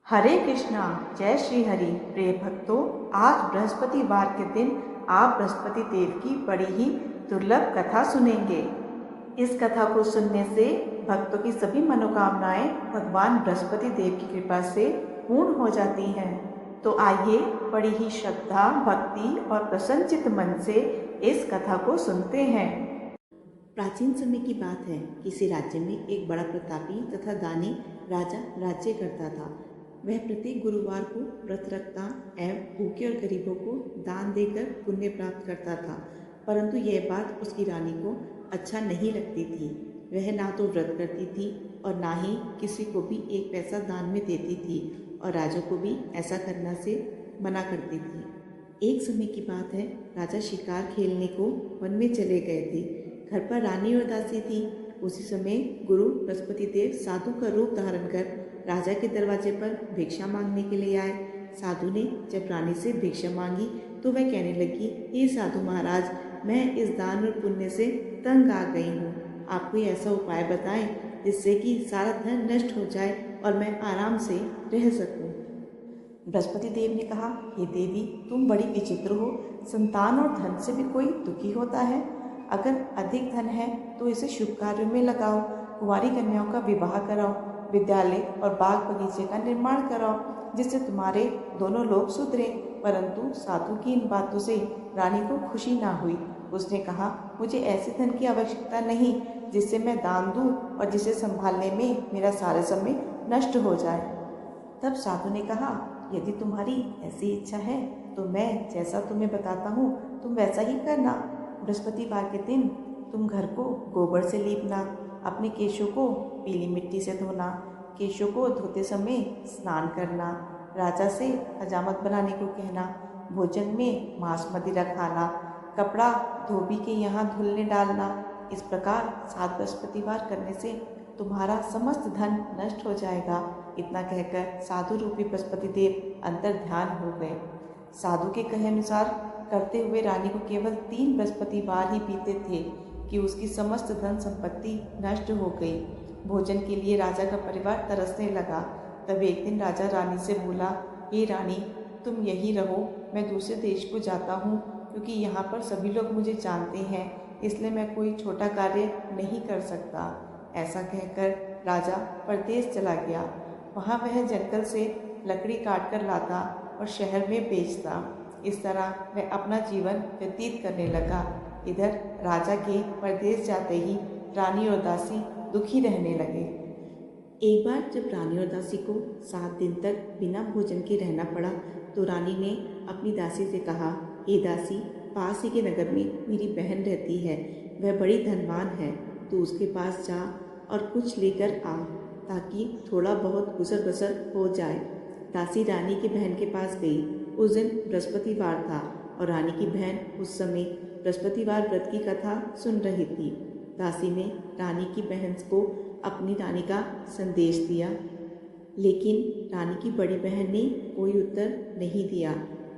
हरे कृष्णा। जय श्री हरि। प्रिय भक्तों, आज बृहस्पतिवार के दिन आप बृहस्पति देव की बड़ी ही दुर्लभ कथा सुनेंगे। इस कथा को सुनने से भक्तों की सभी मनोकामनाएं भगवान बृहस्पति देव की कृपा से पूर्ण हो जाती हैं। तो आइए बड़ी ही श्रद्धा, भक्ति और प्रसन्नचित्त मन से इस कथा को सुनते हैं। प्राचीन समय की बात है। किसी राज्य में एक बड़ा प्रतापी तथा दानी राजा राज्य करता था। वह प्रत्येक गुरुवार को व्रत रखता एवं भूखे और गरीबों को दान देकर पुण्य प्राप्त करता था। परंतु यह बात उसकी रानी को अच्छा नहीं लगती थी। वह ना तो व्रत करती थी और ना ही किसी को भी एक पैसा दान में देती थी और राजा को भी ऐसा करने से मना करती थी। एक समय की बात है, राजा शिकार खेलने को वन में चले गए थे। घर पर रानी और दासी थी। उसी समय गुरु बृहस्पति देव साधु का रूप धारण कर राजा के दरवाजे पर भिक्षा मांगने के लिए आए। साधु ने जब रानी से भिक्षा मांगी तो वह कहने लगी, हे साधु महाराज, मैं इस दान और पुण्य से तंग आ गई हूँ। आप कोई ऐसा उपाय बताएं जिससे कि सारा धन नष्ट हो जाए और मैं आराम से रह सकूं। बृहस्पति देव ने कहा, हे देवी, तुम बड़ी विचित्र हो। संतान और धन से भी कोई दुखी होता है? अगर अधिक धन है तो इसे शुभ कार्यों में लगाओ। कुंवारी कन्याओं का विवाह कराओ, विद्यालय और बाग बगीचे का निर्माण कराओ, जिससे तुम्हारे दोनों लोग सुधरें। परंतु साधु की इन बातों से रानी को खुशी ना हुई। उसने कहा, मुझे ऐसे धन की आवश्यकता नहीं जिससे मैं दान दूं और जिसे संभालने में मेरा सारा समय नष्ट हो जाए। तब साधु ने कहा, यदि तुम्हारी ऐसी इच्छा है तो मैं जैसा तुम्हें बताता हूँ तुम वैसा ही करना। बृहस्पतिवार के दिन तुम घर को गोबर से लीपना, अपने केशों को पीली मिट्टी से धोना, केशों को धोते समय स्नान करना, राजा से हजामत बनाने को कहना, भोजन में मांस मदिरा खाना, कपड़ा धोबी के यहाँ धुलने डालना। इस प्रकार 7 बृहस्पतिवार करने से तुम्हारा समस्त धन नष्ट हो जाएगा। इतना कहकर साधु रूपी बृहस्पति देव अंतर ध्यान हो गए। साधु के कहे अनुसार करते हुए रानी को केवल 3 बृहस्पतिवार ही बीते थे कि उसकी समस्त धन संपत्ति नष्ट हो गई। भोजन के लिए राजा का परिवार तरसने लगा। तब एक दिन राजा रानी से बोला, हे रानी, तुम यहीं रहो, मैं दूसरे देश को जाता हूँ, क्योंकि यहाँ पर सभी लोग मुझे जानते हैं, इसलिए मैं कोई छोटा कार्य नहीं कर सकता। ऐसा कहकर राजा परदेश चला गया। वहाँ वह जंगल से लकड़ी काट कर लाता और शहर में बेचता। इस तरह वह अपना जीवन व्यतीत करने लगा। इधर राजा के परदेश जाते ही रानी और दासी दुखी रहने लगे। एक बार जब रानी और दासी को 7 दिन तक बिना भोजन के रहना पड़ा तो रानी ने अपनी दासी से कहा, हे दासी, पास ही के नगर में मेरी बहन रहती है, वह बड़ी धनवान है, तो उसके पास जा और कुछ लेकर आ ताकि थोड़ा बहुत गुजर बसर हो जाए। दासी रानी की बहन के पास गई। उस दिन बृहस्पतिवार था और रानी की बहन उस समय बृहस्पतिवार व्रत की कथा सुन रही थी। दासी ने रानी की बहन को अपनी रानी का संदेश दिया, लेकिन रानी की बड़ी बहन ने कोई उत्तर नहीं दिया।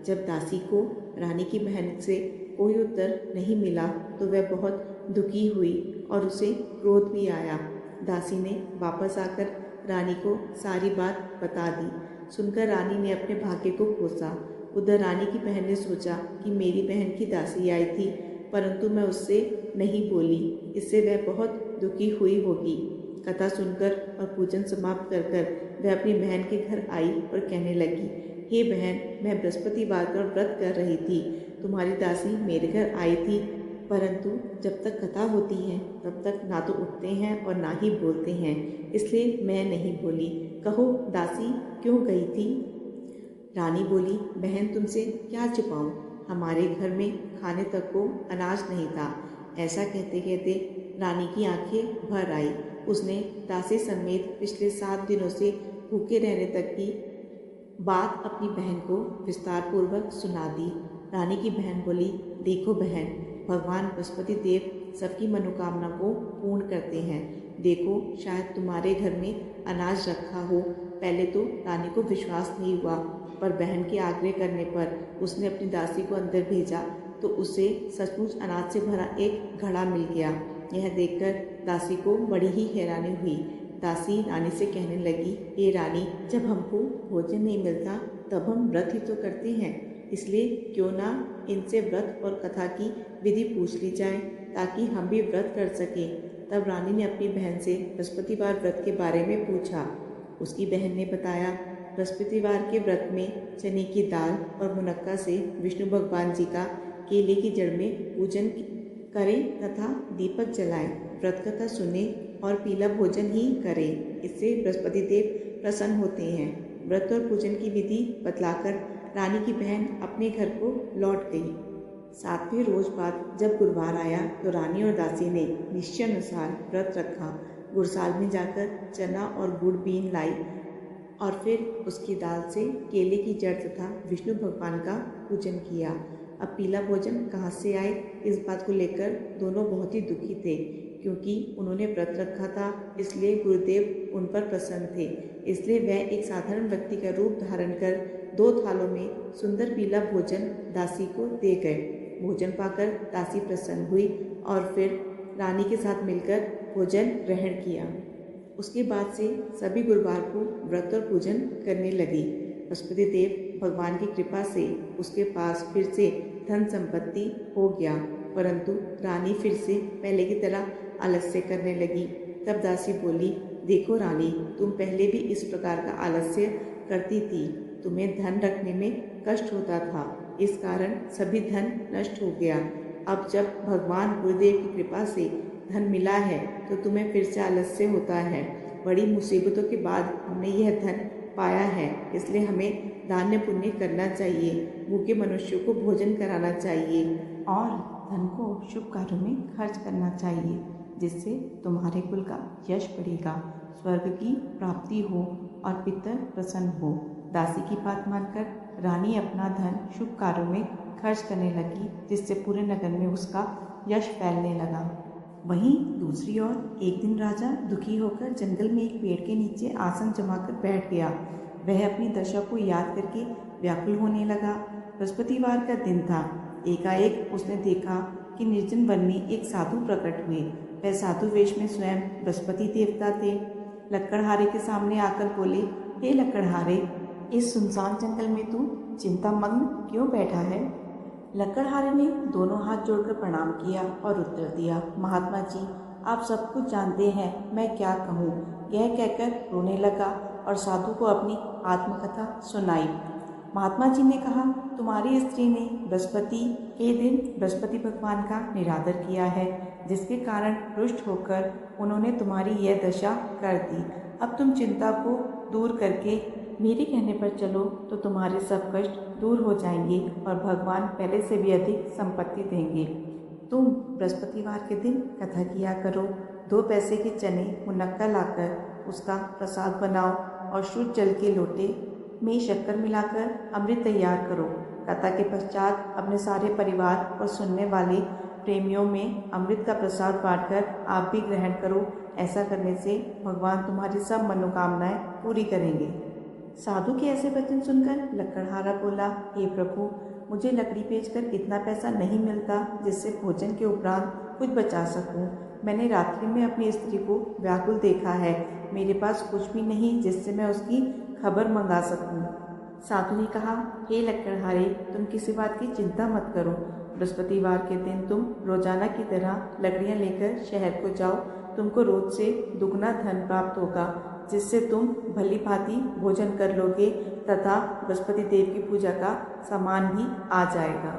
जब दासी को रानी की बहन से कोई उत्तर नहीं मिला तो वह बहुत दुखी हुई और उसे क्रोध भी आया। दासी ने वापस आकर रानी को सारी बात बता दी। सुनकर रानी ने अपने भाग्य को कोसा। उधर रानी की बहन ने सोचा कि मेरी बहन की दासी आई थी, परंतु मैं उससे नहीं बोली, इससे वह बहुत दुखी हुई होगी। कथा सुनकर और पूजन समाप्त कर वह अपनी बहन के घर आई और कहने लगी, हे बहन, मैं बृहस्पतिवार का व्रत कर रही थी, तुम्हारी दासी मेरे घर आई थी, परंतु जब तक कथा होती है तब तक ना तो उठते हैं और ना ही बोलते हैं, इसलिए मैं नहीं बोली। कहो दासी, क्यों गई थी? रानी बोली, बहन, तुमसे क्या छुपाऊं, हमारे घर में खाने तक को अनाज नहीं था। ऐसा कहते कहते रानी की आंखें भर आई। उसने दासी समेत पिछले 7 दिनों से भूखे रहने तक की बात अपनी बहन को विस्तार पूर्वक सुना दी। रानी की बहन बोली, देखो बहन, भगवान बृहस्पति देव सबकी मनोकामना को पूर्ण करते हैं। देखो, शायद तुम्हारे घर में अनाज रखा हो। पहले तो रानी को विश्वास नहीं हुआ, पर बहन के आग्रह करने पर उसने अपनी दासी को अंदर भेजा तो उसे सचमुच अनाज से भरा एक घड़ा मिल गया। यह देखकर दासी को बड़ी ही हैरानी हुई। दासी रानी से कहने लगी, हे रानी, जब हमको भोजन नहीं मिलता तब हम व्रत ही तो करते हैं, इसलिए क्यों ना इनसे व्रत और कथा की विधि पूछ ली जाए ताकि हम भी व्रत कर सकें। तब रानी ने अपनी बहन से बृहस्पतिवार व्रत के बारे में पूछा। उसकी बहन ने बताया, बृहस्पतिवार के व्रत में चने की दाल और मुनक्का से विष्णु भगवान जी का केले की जड़ में पूजन करें तथा दीपक जलाएं, व्रत कथा सुने और पीला भोजन ही करें। इससे बृहस्पति देव प्रसन्न होते हैं। व्रत और पूजन की विधि बतलाकर रानी की बहन अपने घर को लौट गई। 7वें रोज बाद जब गुरुवार आया तो रानी और दासी ने निश्चय अनुसार व्रत रखा। गुड़साल में जाकर चना और गुड़ बीन लाई और फिर उसकी दाल से केले की जड़ तथा विष्णु भगवान का पूजन किया। अब पीला भोजन कहाँ से आए, इस बात को लेकर दोनों बहुत ही दुखी थे, क्योंकि उन्होंने व्रत रखा था, इसलिए गुरुदेव उन पर प्रसन्न थे। इसलिए वह एक साधारण व्यक्ति का रूप धारण कर 2 थालों में सुंदर पीला भोजन दासी को दे गए। भोजन पाकर दासी प्रसन्न हुई और फिर रानी के साथ मिलकर भोजन ग्रहण किया। उसके बाद से सभी गुरुवार को व्रत और पूजन करने लगी। बृहस्पति देव भगवान की कृपा से उसके पास फिर से धन संपत्ति हो गया, परंतु रानी फिर से पहले की तरह आलस्य करने लगी। तब दासी बोली, देखो रानी, तुम पहले भी इस प्रकार का आलस्य करती थी, तुम्हें धन रखने में कष्ट होता था, इस कारण सभी धन नष्ट हो गया। अब जब भगवान गुरुदेव की कृपा से धन मिला है तो तुम्हें फिर से आलस्य होता है। बड़ी मुसीबतों के बाद हमने यह धन पाया है, इसलिए हमें दान पुण्य करना चाहिए, भूखे मनुष्यों को भोजन कराना चाहिए और धन को शुभ कार्यों में खर्च करना चाहिए, जिससे तुम्हारे कुल का यश बढ़ेगा, स्वर्ग की प्राप्ति हो और पितर प्रसन्न हो। दासी की बात मानकर रानी अपना धन शुभ कार्यों में खर्च करने लगी, जिससे पूरे नगर में उसका यश फैलने लगा। वहीं दूसरी ओर एक दिन राजा दुखी होकर जंगल में एक पेड़ के नीचे आसन जमाकर बैठ गया। वह अपनी दशा को याद करके व्याकुल होने लगा। बृहस्पतिवार का दिन था। एकाएक उसने देखा कि निर्जन वन में एक साधु प्रकट हुए। वह साधु वेश में स्वयं बृहस्पति देवता थे। लकड़हारे के सामने आकर बोले, हे लकड़हारे, इस सुनसान जंगल में तू चिंतामग्न क्यों बैठा है? लकड़हारे ने दोनों हाथ जोड़कर प्रणाम किया और उत्तर दिया, महात्मा जी, आप सब कुछ जानते हैं, मैं क्या कहूँ। यह कहकर रोने लगा और साधु को अपनी आत्मकथा सुनाई। महात्मा जी ने कहा, तुम्हारी स्त्री ने बृहस्पति के दिन बृहस्पति भगवान का निरादर किया है, जिसके कारण रुष्ट होकर उन्होंने तुम्हारी यह दशा कर दी। अब तुम चिंता को दूर करके मेरे कहने पर चलो तो तुम्हारे सब कष्ट दूर हो जाएंगे और भगवान पहले से भी अधिक संपत्ति देंगे। तुम बृहस्पतिवार के दिन कथा किया करो। 2 पैसे के चने मुनक्का लाकर उसका प्रसाद बनाओ और शुद्ध जल के लोटे में शक्कर मिलाकर अमृत तैयार करो। कथा के पश्चात अपने सारे परिवार और सुनने वाले प्रेमियों में अमृत का प्रसाद बांटकर आप भी ग्रहण करो। ऐसा करने से भगवान तुम्हारी सब मनोकामनाएं पूरी करेंगे। साधु के ऐसे वचन सुनकर लकड़हारा बोला, हे प्रभु, मुझे लकड़ी बेचकर इतना पैसा नहीं मिलता जिससे भोजन के उपरांत कुछ बचा सकूं। मैंने रात्रि में अपनी स्त्री को व्याकुल देखा है, मेरे पास कुछ भी नहीं जिससे मैं उसकी खबर मंगा सकूं। साधु ने कहा, हे लकड़हारे, तुम किसी बात की चिंता मत करो। बृहस्पतिवार के दिन तुम रोजाना की तरह लकड़ियां लेकर शहर को जाओ। तुमको रोज से दुगना धन प्राप्त होगा, जिससे तुम भली भांति भोजन कर लोगे तथा बृहस्पति देव की पूजा का सामान भी आ जाएगा।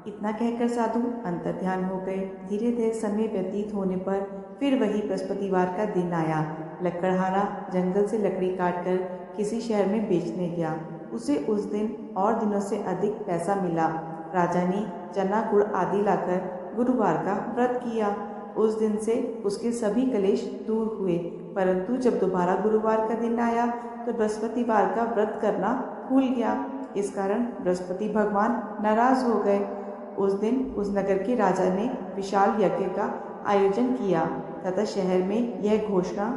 इतना कहकर साधु अंतर्ध्यान हो गए। धीरे धीरे समय व्यतीत होने पर फिर वही बृहस्पतिवार का दिन आया। लकड़हारा जंगल से लकड़ी काटकर किसी शहर में बेचने गया। उसे उस दिन और दिनों से अधिक पैसा मिला। राजा ने चना गुड़ आदि लाकर गुरुवार का व्रत किया। उस दिन से उसके सभी कलेश दूर हुए, परंतु जब दोबारा गुरुवार का दिन आया तो बृहस्पतिवार का व्रत करना भूल गया। इस कारण बृहस्पति भगवान नाराज हो गए। उस दिन उस नगर के राजा ने विशाल यज्ञ का आयोजन किया तथा शहर में यह घोषणा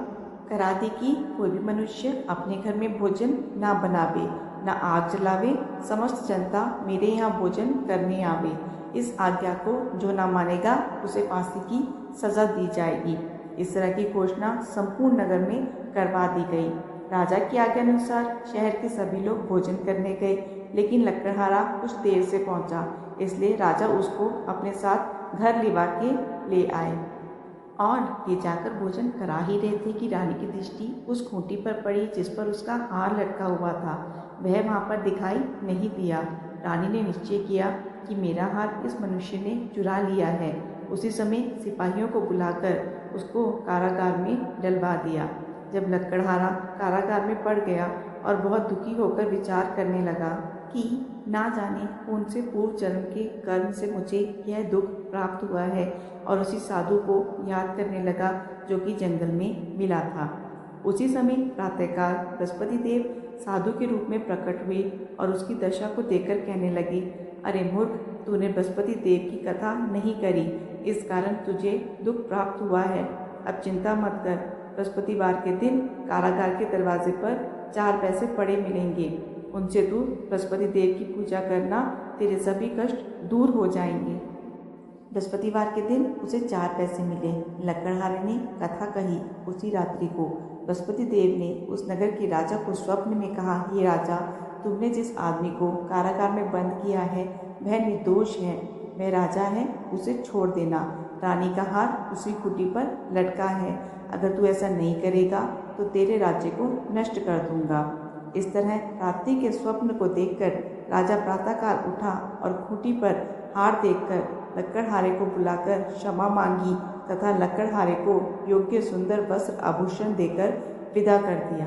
करा दी कि कोई भी मनुष्य अपने घर में भोजन ना बनावे, ना आग जलावे, समस्त जनता मेरे यहाँ भोजन करने आवे। इस आज्ञा को जो ना मानेगा उसे फांसी की सजा दी जाएगी। इस तरह की घोषणा संपूर्ण नगर में करवा दी गई। राजा की आज्ञा अनुसार शहर के सभी लोग भोजन करने गए, लेकिन लकड़हारा कुछ देर से पहुंचा, इसलिए राजा उसको अपने साथ घर लिवा के ले आए। और ये जाकर भोजन करा ही रहे थे कि रानी की दृष्टि उस खूंटी पर पड़ी जिस पर उसका हार लटका हुआ था। वह वहाँ पर दिखाई नहीं दिया। रानी ने निश्चय किया कि मेरा हार इस मनुष्य ने चुरा लिया है। उसी समय सिपाहियों को बुलाकर उसको कारागार में डलवा दिया। जब लकड़हारा कारागार में पड़ गया और बहुत दुखी होकर विचार करने लगा कि ना जाने कौन से पूर्व जन्म के कर्म से मुझे यह दुख प्राप्त हुआ है, और उसी साधु को याद करने लगा जो कि जंगल में मिला था। उसी समय प्रातःकाल बृहस्पति देव साधु के रूप में प्रकट हुए और उसकी दशा को देखकर कहने लगे, अरे मूर्ख, तूने बृहस्पति देव की कथा नहीं करी, इस कारण तुझे दुख प्राप्त हुआ है। अब चिंता मत कर, बृहस्पतिवार के दिन कारागार के दरवाजे पर 4 पैसे पड़े मिलेंगे। उनसे तू बृहस्पति देव की पूजा करना, तेरे सभी कष्ट दूर हो जाएंगे। बृहस्पतिवार के दिन उसे 4 पैसे मिले। लकड़हारे ने कथा कही। उसी रात्रि को बृहस्पति देव ने उस नगर के राजा को स्वप्न में कहा, हे राजा, तुमने जिस आदमी को कारागार में बंद किया है वह निर्दोष है, वह राजा है, उसे छोड़ देना। रानी का हार उसी खूंटी पर लटका है। अगर तू ऐसा नहीं करेगा तो तेरे राज्य को नष्ट कर दूंगा। इस तरह रात्रि के स्वप्न को देखकर राजा प्रातःकाल उठा और खूंटी पर हार देखकर लकड़हारे को बुलाकर क्षमा मांगी तथा लकड़हारे को योग्य सुंदर वस्त्र आभूषण देकर विदा कर दिया।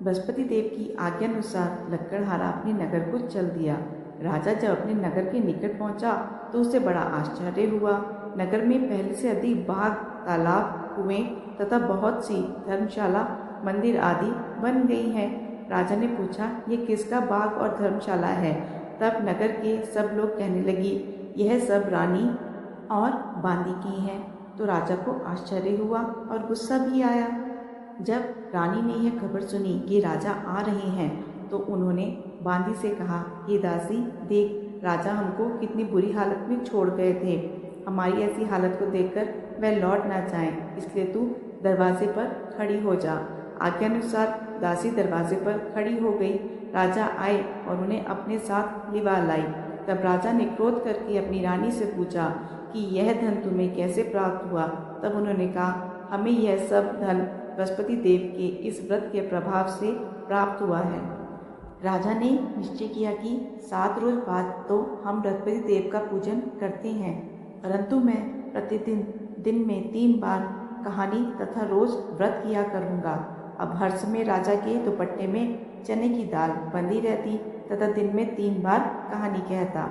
बृहस्पति देव की आज्ञानुसार लकड़हारा अपने नगर को चल दिया। राजा जब अपने नगर के निकट पहुंचा तो उसे बड़ा आश्चर्य हुआ। नगर में पहले से अधिक बाग, तालाब, कुएं तथा बहुत सी धर्मशाला, मंदिर आदि बन गई हैं। राजा ने पूछा, ये किसका बाग और धर्मशाला है? तब नगर के सब लोग कहने लगे, यह सब रानी और बांदी की हैं। तो राजा को आश्चर्य हुआ और गुस्सा भी आया। जब रानी ने यह खबर सुनी कि राजा आ रहे हैं तो उन्होंने बांदी से कहा, हे दासी, देख, राजा हमको कितनी बुरी हालत में छोड़ गए थे। हमारी ऐसी हालत को देखकर वह लौट ना जाएं, इसलिए तू दरवाजे पर खड़ी हो जा। आज्ञानुसार दासी दरवाजे पर खड़ी हो गई। राजा आए और उन्हें अपने साथ लिवा लाई। तब राजा ने क्रोध करके अपनी रानी से पूछा कि यह धन तुम्हें कैसे प्राप्त हुआ? तब उन्होंने कहा, हमें यह सब धन बृहस्पति देव के इस व्रत के प्रभाव से प्राप्त हुआ है। राजा ने निश्चय किया कि 7 रोज बाद तो हम बृहस्पति देव का पूजन करते हैं, परंतु मैं प्रतिदिन दिन में 3 बार कहानी तथा रोज व्रत किया करूँगा। अब हर समय राजा के दुपट्टे में चने की दाल बंधी रहती तथा दिन में 3 बार कहानी कहता।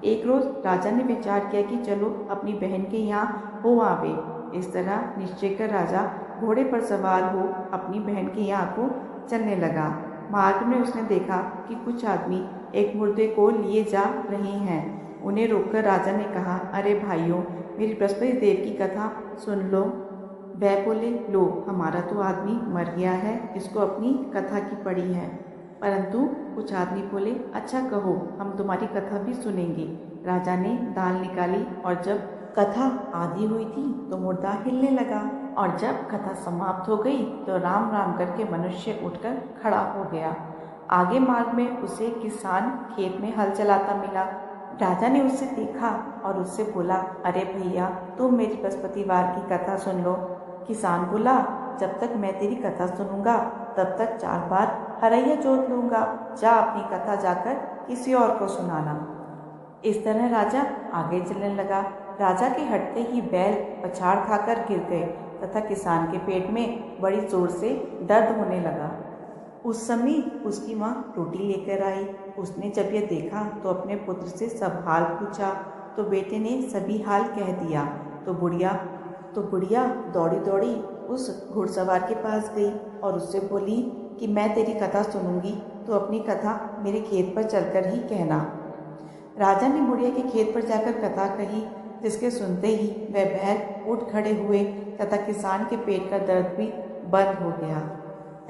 एक रोज राजा ने विचार किया कि चलो अपनी बहन के यहाँ हो आवे। इस तरह निश्चय कर राजा घोड़े पर सवार हो अपनी बहन के यहाँ को चलने लगा। मार्ग में उसने देखा कि कुछ आदमी एक मुर्दे को लिए जा रहे हैं। उन्हें रोककर राजा ने कहा, अरे भाइयों, मेरी बृहस्पति देव की कथा सुन लो। वह बोले, लो, हमारा तो आदमी मर गया है, इसको अपनी कथा की पड़ी है। परंतु कुछ आदमी बोले, अच्छा कहो, हम तुम्हारी कथा भी सुनेंगे। राजा ने दाल निकाली और जब कथा आधी हुई थी तो मुर्दा हिलने लगा, और जब कथा समाप्त हो गई तो राम राम करके मनुष्य उठकर खड़ा हो गया। आगे मार्ग में उसे किसान खेत में हल चलाता मिला। राजा ने उसे देखा और उससे बोला, अरे भैया, तुम मेरी बृहस्पतिवार की कथा सुन लो। किसान बोला, जब तक मैं तेरी कथा सुनूंगा तब तक 4 बार हरैया जोत लूंगा। जा अपनी कथा जाकर किसी और को सुनाना। इस तरह राजा आगे चलने लगा। राजा के हटते ही बैल पछाड़ खाकर गिर गए तथा किसान के पेट में बड़ी जोर से दर्द होने लगा। उस समय उसकी माँ रोटी लेकर आई। उसने जब यह देखा तो अपने पुत्र से सब हाल पूछा, तो बेटे ने सभी हाल कह दिया। तो बुढ़िया दौड़ी दौड़ी उस घुड़सवार के पास गई और उससे बोली कि मैं तेरी कथा सुनूंगी तो अपनी कथा मेरे खेत पर चलकर ही कहना। राजा ने बुढ़िया के खेत पर जाकर कथा कही, जिसके सुनते ही वह बैल उठ खड़े हुए तथा किसान के पेट का दर्द भी बंद हो गया।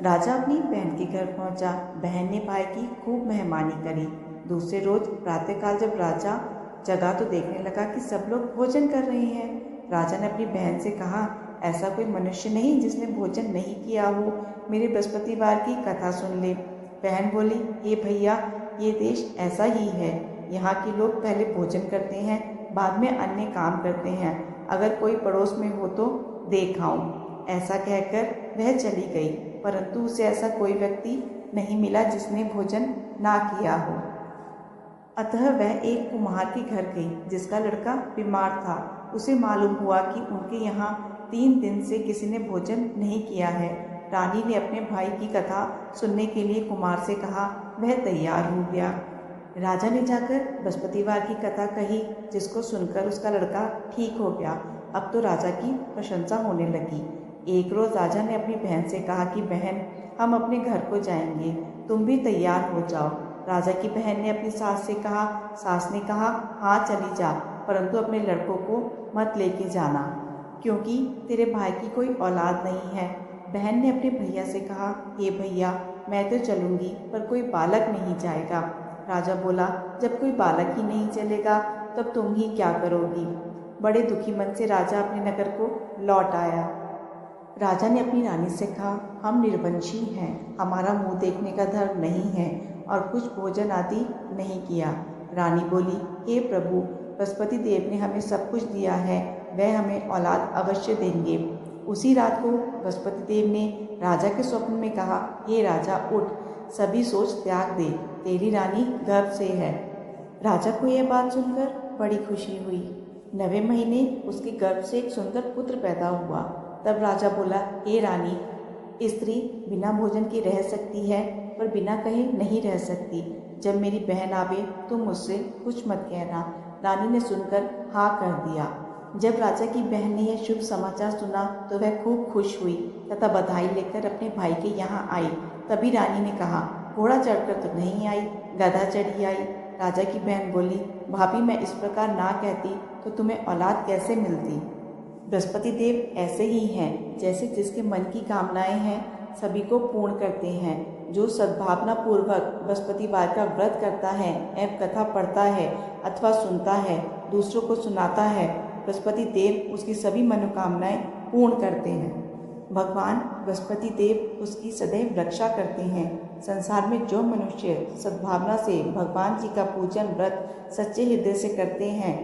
राजा अपनी बहन के घर पहुंचा। बहन ने भाई की खूब मेहमानी करी। दूसरे रोज प्रातःकाल जब राजा जगा तो देखने लगा कि सब लोग भोजन कर रहे हैं। राजा ने अपनी बहन से कहा ऐसा कोई मनुष्य नहीं जिसने भोजन नहीं किया हो। मेरे बृहस्पतिवार की कथा सुन ले। बहन बोली, हे भैया, ये देश ऐसा ही है। यहाँ के लोग पहले भोजन करते हैं, बाद में अन्य काम करते हैं। अगर कोई पड़ोस में हो तो देख आऊं। ऐसा कहकर वह चली गई, परंतु उसे ऐसा कोई व्यक्ति नहीं मिला जिसने भोजन ना किया हो। अतः वह एक कुम्हार के घर गई जिसका लड़का बीमार था। उसे मालूम हुआ कि उनके यहाँ 3 दिन से किसी ने भोजन नहीं किया है। रानी ने अपने भाई की कथा सुनने के लिए कुम्हार से कहा। वह तैयार हो गया। राजा ने जाकर बृहस्पतिवार की कथा कही, जिसको सुनकर उसका लड़का ठीक हो गया। अब तो राजा की प्रशंसा होने लगी। एक रोज़ राजा ने अपनी बहन से कहा कि बहन, हम अपने घर को जाएंगे, तुम भी तैयार हो जाओ। राजा की बहन ने अपनी सास से कहा। सास ने कहा, हाँ चली जा, परंतु अपने लड़कों को मत लेके जाना, क्योंकि तेरे भाई की कोई औलाद नहीं है। बहन ने अपने भैया से कहा, हे भैया, मैं तो चलूँगी, पर कोई बालक नहीं जाएगा। राजा बोला, जब कोई बालक ही नहीं चलेगा तब तुम ही क्या करोगी। बड़े दुखी मन से राजा अपने नगर को लौट आया। राजा ने अपनी रानी से कहा, हम निर्वंशी हैं, हमारा मुंह देखने का धर्म नहीं है और कुछ भोजन आदि नहीं किया। रानी बोली, हे प्रभु, बृहस्पति देव ने हमें सब कुछ दिया है, वह हमें औलाद अवश्य देंगे। उसी रात को बृहस्पति देव ने राजा के स्वप्न में कहा, हे राजा, उठ, सभी सोच त्याग दे, तेरी रानी गर्भ से है। राजा को यह बात सुनकर बड़ी खुशी हुई। 9वें महीने उसके गर्भ से एक सुंदर पुत्र पैदा हुआ। तब राजा बोला, हे रानी, स्त्री बिना भोजन के रह सकती है, पर बिना कहे नहीं रह सकती। जब मेरी बहन आवे तो मुझसे कुछ मत कहना। रानी ने सुनकर हाँ कर दिया। जब राजा की बहन ने यह शुभ समाचार सुना तो वह खूब खुश हुई तथा बधाई लेकर अपने भाई के यहाँ आई। तभी रानी ने कहा, घोड़ा चढ़कर तो नहीं आई, गधा चढ़ी आई। राजा की बहन बोली, भाभी, मैं इस प्रकार ना कहती तो तुम्हें औलाद कैसे मिलती। बृहस्पति देव ऐसे ही हैं, जैसे जिसके मन की कामनाएं हैं सभी को पूर्ण करते हैं। जो सद्भावना पूर्वक बृहस्पतिवार का व्रत करता है एवं कथा पढ़ता है अथवा सुनता है, दूसरों को सुनाता है, बृहस्पति देव उसकी सभी मनोकामनाएं पूर्ण करते हैं। भगवान बृहस्पति देव उसकी सदैव रक्षा करते हैं। संसार में जो मनुष्य सद्भावना से भगवान जी का पूजन व्रत सच्चे हृदय से करते हैं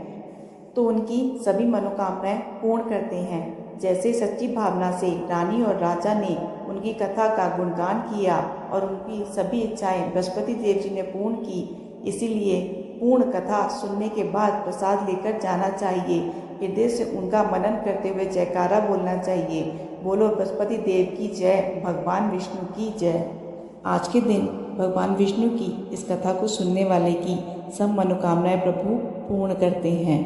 तो उनकी सभी मनोकामनाएं पूर्ण करते हैं। जैसे सच्ची भावना से रानी और राजा ने उनकी कथा का गुणगान किया और उनकी सभी इच्छाएं बृहस्पति देव जी ने पूर्ण की, इसीलिए पूर्ण कथा सुनने के बाद प्रसाद लेकर जाना चाहिए। हृदय से उनका मनन करते हुए जयकारा बोलना चाहिए। बोलो बृहस्पति देव की जय, भगवान विष्णु की जय। आज के दिन भगवान विष्णु की इस कथा को सुनने वाले की सब मनोकामनाएं प्रभु पूर्ण करते हैं।